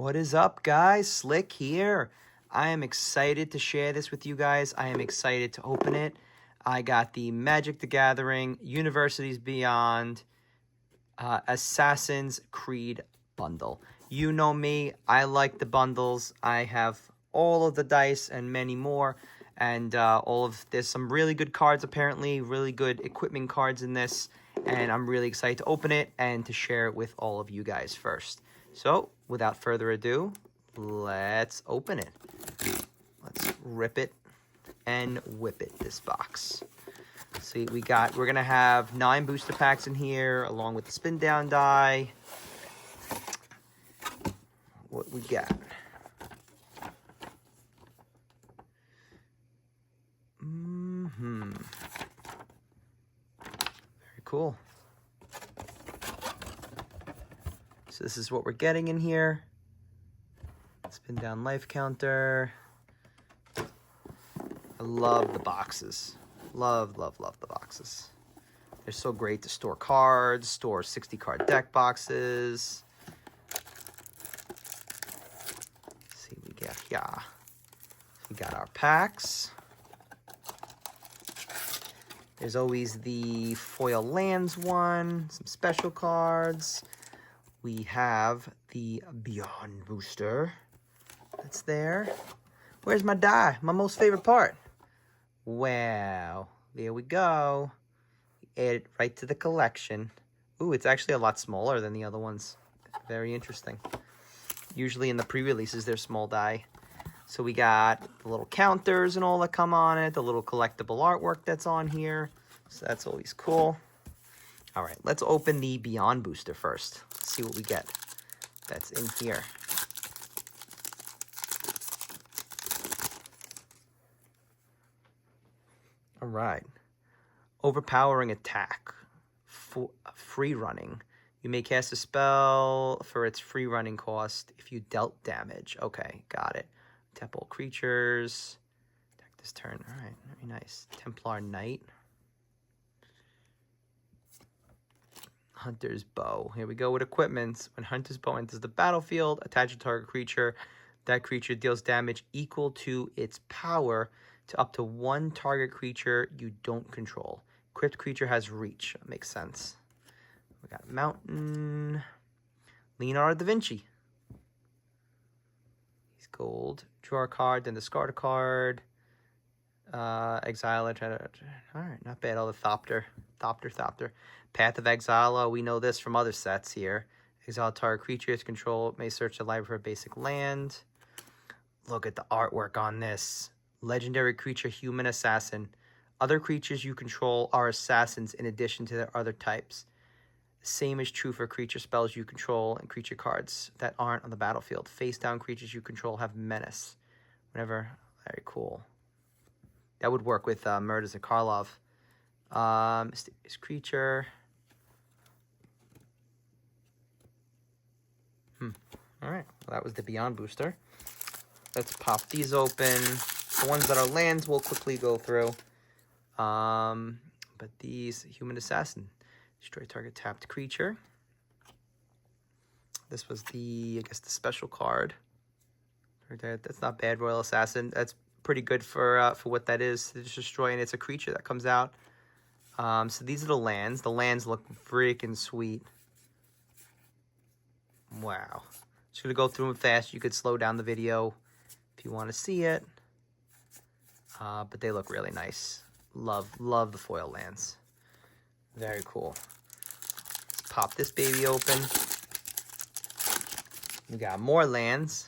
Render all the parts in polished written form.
What is up, guys? Slick here. I am excited to share this with you guys. I am excited to open it. I got the Magic the Gathering Universities Beyond Assassin's Creed bundle. You know me. I like the bundles. I have all of the dice and many more. And there's some really good cards, apparently. Really good equipment cards in this. And I'm really excited to open it and to share it with all of you guys first. So, without further ado, let's open it. Let's rip it and whip it, this box. See, we're going to have 9 booster packs in here, along with the spin down die. What we got? Very cool. So this is what we're getting in here. Spin down life counter. I love the boxes. Love the boxes. They're so great to store cards, store 60 card deck boxes. Let's see what we got here. We got our packs. There's always the foil lands one, some special cards. We have the Beyond booster that's there. Where's my die? My most favorite part. Wow, there we go. Add it right to the collection. Ooh, it's actually a lot smaller than the other ones. Very interesting. Usually in the pre-releases, they're small die. So we got the little counters and all that come on it, the little collectible artwork that's on here. So that's always cool. All right, let's open the Beyond booster first. Let's see what we get that's in here. All right. Overpowering attack. Free running. You may cast a spell for its free running cost if you dealt damage. Okay, got it. Tap all creatures. Attack this turn. All right, very nice. Templar Knight. Hunter's Bow. Here we go with equipment. When Hunter's Bow enters the battlefield, attach a target creature. That creature deals damage equal to its power to up to 1 target creature you don't control. Equipped creature has reach. That makes sense. We got Mountain. Leonardo da Vinci. He's gold. Draw a card, then discard a card. Exile it. Alright, not bad. All the Thopter. Path of Exile. We know this from other sets here. Exile target creature is control. May search the library for a basic land. Look at the artwork on this. Legendary creature, human assassin. Other creatures you control are assassins in addition to their other types. The same is true for creature spells you control and creature cards that aren't on the battlefield. Face down creatures you control have menace. Whenever, very cool. That would work with Murders of Karlov. Mysterious creature. All right, well, that was the Beyond booster. Let's pop these open. The ones that are lands we'll quickly go through. But these, Human Assassin. Destroy target tapped creature. This was the, I guess, the special card. That's not bad, Royal Assassin. That's pretty good for what that is. It's destroying. It's a creature that comes out. So these are the lands. The lands look freaking sweet. Wow. Just gonna go through them fast. You could slow down the video if you want to see it. But they look really nice. Love the foil lands. Very cool. Let's pop this baby open. We got more lands.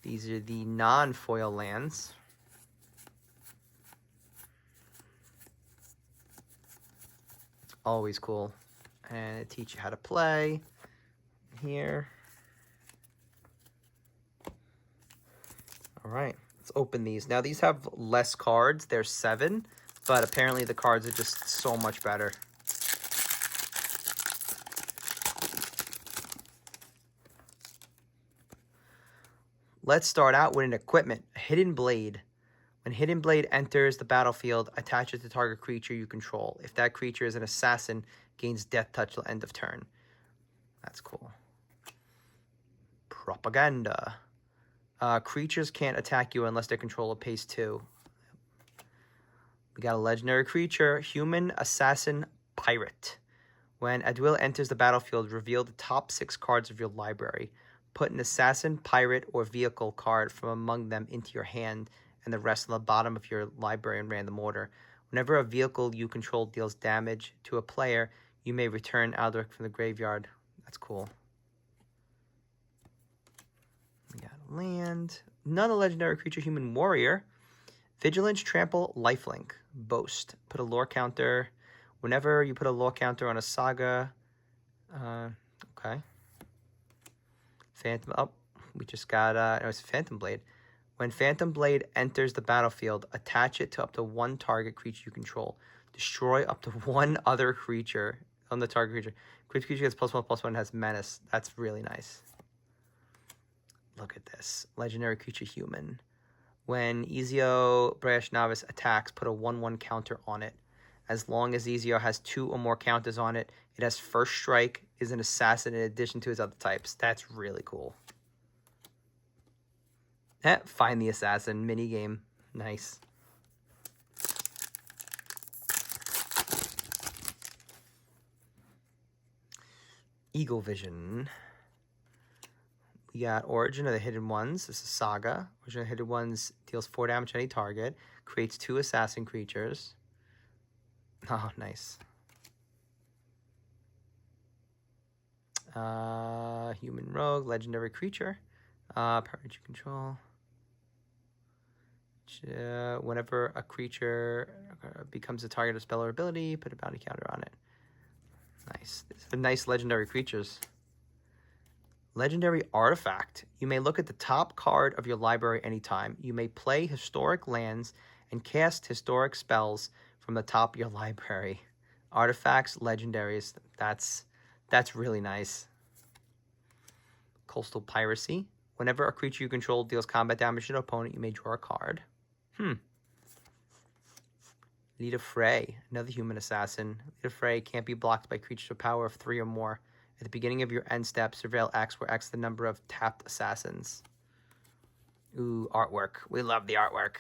These are the non-foil lands. Always cool. And it teach you how to play here. All right, let's open these. Now, these have less cards. There's 7, but apparently the cards are just so much better. Let's start out with an equipment. Hidden Blade. When Hidden Blade enters the battlefield, attach it to target creature you control. If that creature is an assassin, gains death touch till end of turn. That's cool. Propaganda. Creatures can't attack you unless their controller pays 2. We got a legendary creature, Human Assassin Pirate. When a duel enters the battlefield, reveal the top 6 cards of your library. Put an assassin, pirate, or vehicle card from among them into your hand and the rest on the bottom of your library in random order. Whenever a vehicle you control deals damage to a player, you may return Aldrich from the graveyard. That's cool. We got land. Another legendary creature, Human Warrior. Vigilance, Trample, Lifelink, Boast. Put a lore counter. Whenever you put a lore counter on a saga, okay. Phantom, oh, we just got, it was Phantom Blade. When Phantom Blade enters the battlefield, attach it to up to 1 target creature you control. Destroy up to 1 other creature on the target creature. Creature gets +1/+1, has menace. That's really nice. Look at this. Legendary creature, Human. When Ezio Brash Novice attacks, put a 1/1 counter on it. As long as Ezio has 2 or more counters on it, it has first strike, is an assassin in addition to his other types. That's really cool. Find the assassin minigame. Nice. Eagle Vision. We got Origin of the Hidden Ones. This is Saga. Origin of the Hidden Ones deals 4 damage to any target. Creates 2 assassin creatures. Oh, nice. Human Rogue, legendary creature. Power you control. Whenever a creature becomes a target of spell or ability, put a bounty counter on it. Nice. These are nice legendary creatures. Legendary Artifact. You may look at the top card of your library anytime. You may play historic lands and cast historic spells from the top of your library. Artifacts, legendaries. That's really nice. Coastal Piracy. Whenever a creature you control deals combat damage to an opponent, you may draw a card. Lita Frey, another human assassin. Lita Frey can't be blocked by creatures with power of 3 or more. At the beginning of your end step, surveil X, where X is the number of tapped assassins. Ooh, artwork. We love the artwork.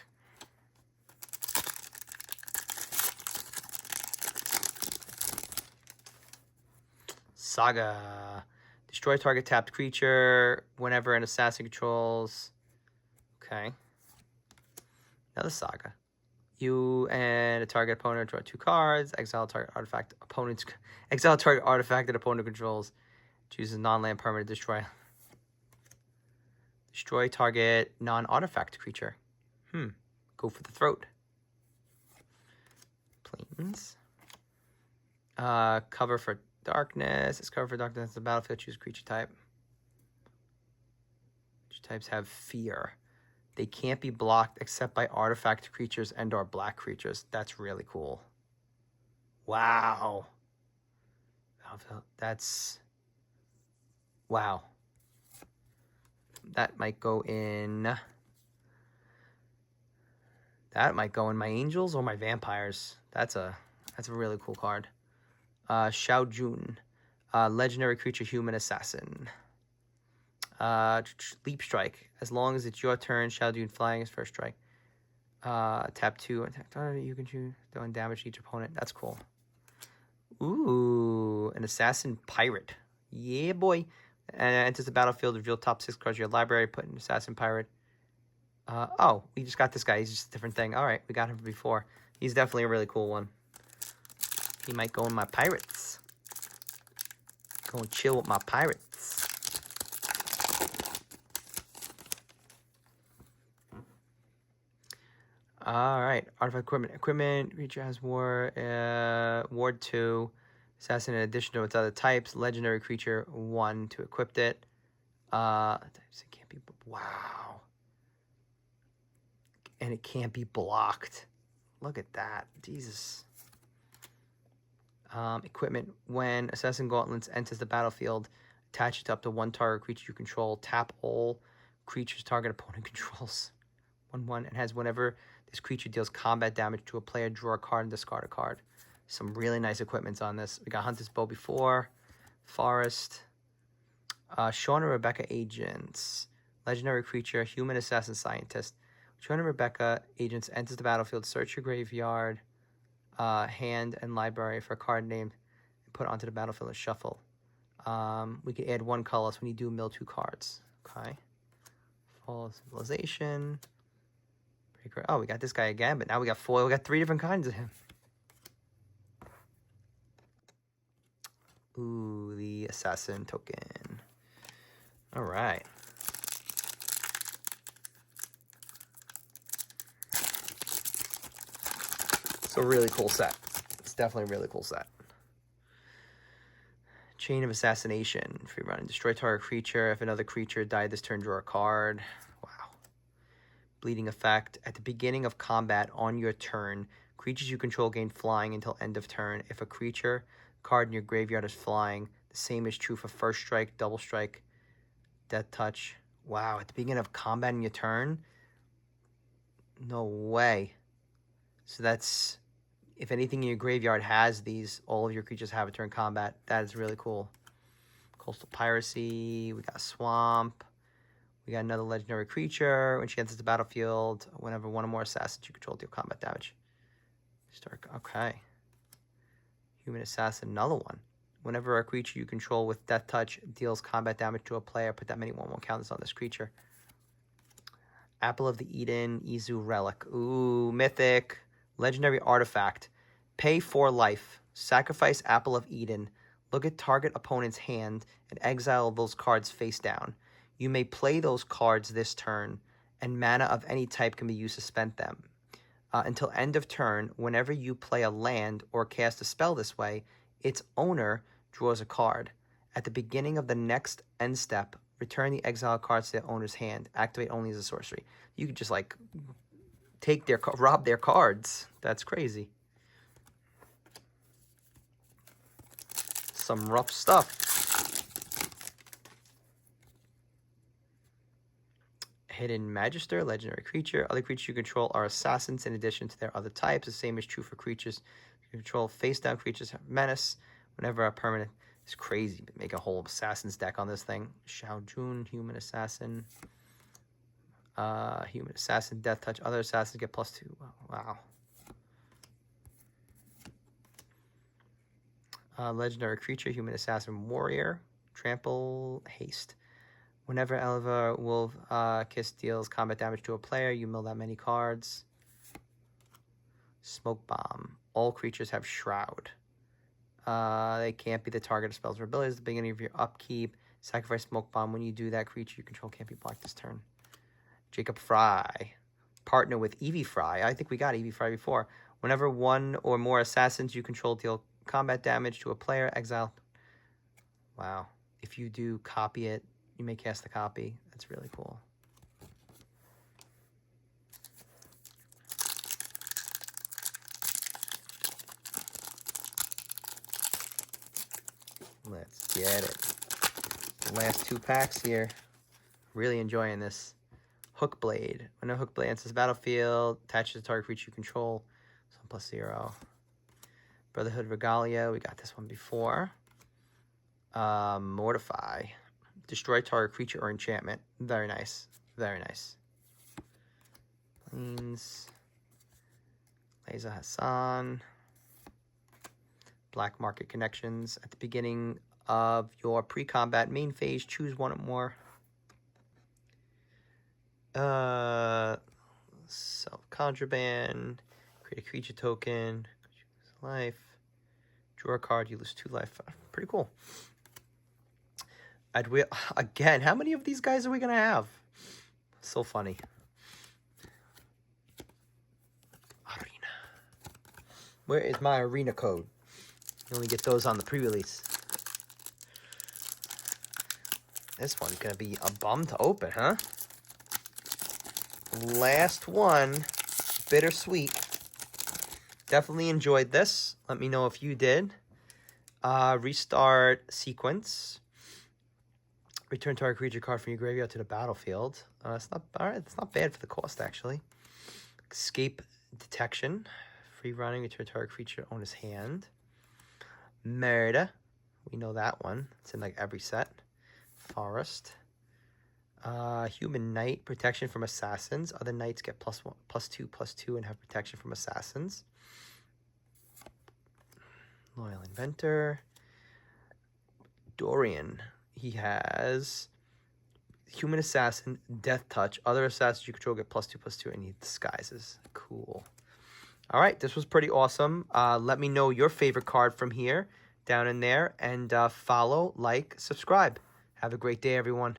Saga. Destroy target tapped creature whenever an assassin controls. Okay. Another Saga. You and a target opponent draw 2 cards. Exile target artifact opponent's. Exile target artifact that opponent controls. Choose a non-land permanent. Destroy. Destroy target non-artifact creature. Go for the throat. Plains. Cover for darkness. It's cover for darkness. The battlefield. Choose creature type. Creature types have fear. They can't be blocked except by artifact creatures and or black creatures. That's really cool. Wow. That's... Wow. That might go in... That might go in my angels or my vampires. That's a really cool card. Xiao Jun. Legendary creature, human assassin. Leap strike. As long as it's your turn, Xiao Jun flying is first strike. Tap 2. Attack target. You can choose doing damage to each opponent. That's cool. Ooh, an assassin pirate. Yeah, boy. And enters the battlefield. Reveal top 6 cards of your library. Put an assassin pirate. Oh, we just got this guy. He's just a different thing. All right, we got him before. He's definitely a really cool one. He might go in my pirates. Go and chill with my pirates. All right, artifact equipment. Equipment, creature has ward 2. Assassin in addition to its other types. Legendary creature, 1 to equip it. Types it can't be, wow. And it can't be blocked. Look at that, Jesus. Equipment, when Assassin Gauntlets enters the battlefield, attach it to up to 1 target creature you control. Tap all creatures target opponent controls. 1/1, and has whenever this creature deals combat damage to a player, draw a card and discard a card. Some really nice equipments on this. We got Hunter's Bow before. Forest. Sean and Rebecca agents. Legendary creature, human assassin scientist. Sean and Rebecca agents enters the battlefield, search your graveyard, hand, and library for a card named, and put it onto the battlefield and shuffle. We can add 1 color, so when you do, mill 2 cards. Okay. Fall of Civilization. Oh, we got this guy again, but now we got foil. We got 3 different kinds of him. Ooh, the assassin token. All right. It's a really cool set. It's definitely a really cool set. Chain of Assassination. Free run. Destroy target creature. If another creature died this turn, draw a card. Wow. Bleeding effect. At the beginning of combat on your turn, creatures you control gain flying until end of turn. If a creature card in your graveyard is flying, the same is true for first strike, double strike, death touch. Wow. At the beginning of combat in your turn? No way. So that's... If anything in your graveyard has these, all of your creatures have a turn combat. That is really cool. Coastal Piracy. We got Swamp. We got another legendary creature. When she enters the battlefield, whenever 1 or more assassins you control deal combat damage. Okay. Human Assassin, another one. Whenever a creature you control with Death Touch deals combat damage to a player, put that many 1/1 counters on this creature. Apple of the Eden, Izu Relic. Ooh, Mythic. Legendary artifact. Pay 4 life. Sacrifice Apple of Eden. Look at target opponent's hand and exile those cards face down. You may play those cards this turn, and mana of any type can be used to spend them. Until end of turn, whenever you play a land or cast a spell this way, its owner draws a card. At the beginning of the next end step, return the exiled cards to their owner's hand. Activate only as a sorcery. You could just like take their rob their cards. That's crazy. Some rough stuff. Hidden Magister, legendary creature. Other creatures you control are assassins in addition to their other types. The same is true for creatures you control. Face down creatures have menace. Whenever a permanent is crazy, but make a whole assassins deck on this thing. Xiao Jun, human assassin. Human assassin, death touch. Other assassins get +2. Wow. Legendary creature, human assassin warrior. Trample, haste. Whenever Elva Wolf Kiss deals combat damage to a player, you mill that many cards. Smoke Bomb. All creatures have Shroud. They can't be the target of spells or abilities at the beginning of your upkeep. Sacrifice Smoke Bomb. When you do that, creature you control can't be blocked this turn. Jacob Fry. Partner with Evie Fry. I think we got Evie Fry before. Whenever 1 or more assassins you control deal combat damage to a player, exile. Wow. If you do copy it, you may cast the copy. That's really cool. Let's get it. The last 2 packs here. Really enjoying this. Hookblade. When a Hookblade enters the battlefield, attaches to target creature you control. So +0. Brotherhood Regalia. We got this one before. Mortify. Destroy target creature or enchantment. Very nice. Very nice. Plains. Leza Hassan. Black Market Connections. At the beginning of your pre-combat main phase, choose 1 or more. Self-contraband. Create a creature token. Life. Draw a card. You lose 2 life. Pretty cool. Again, how many of these guys are we going to have? So funny. Arena. Where is my arena code? You only get those on the pre-release. This one's going to be a bum to open, huh? Last one. Bittersweet. Definitely enjoyed this. Let me know if you did. Restart sequence. Return target creature card from your graveyard to the battlefield. It's not all right. It's not bad for the cost actually. Escape detection. Free running. Return target creature on his hand. Murder. We know that one. It's in like every set. Forest. Human Knight, protection from assassins. Other knights get +1, +2, and have protection from assassins. Loyal Inventor. Dorian. He has Human Assassin, Death Touch. Other assassins you control get +2/+2, and he disguises. Cool. All right, this was pretty awesome. Let me know your favorite card from here down in there, and follow, like, subscribe. Have a great day, everyone.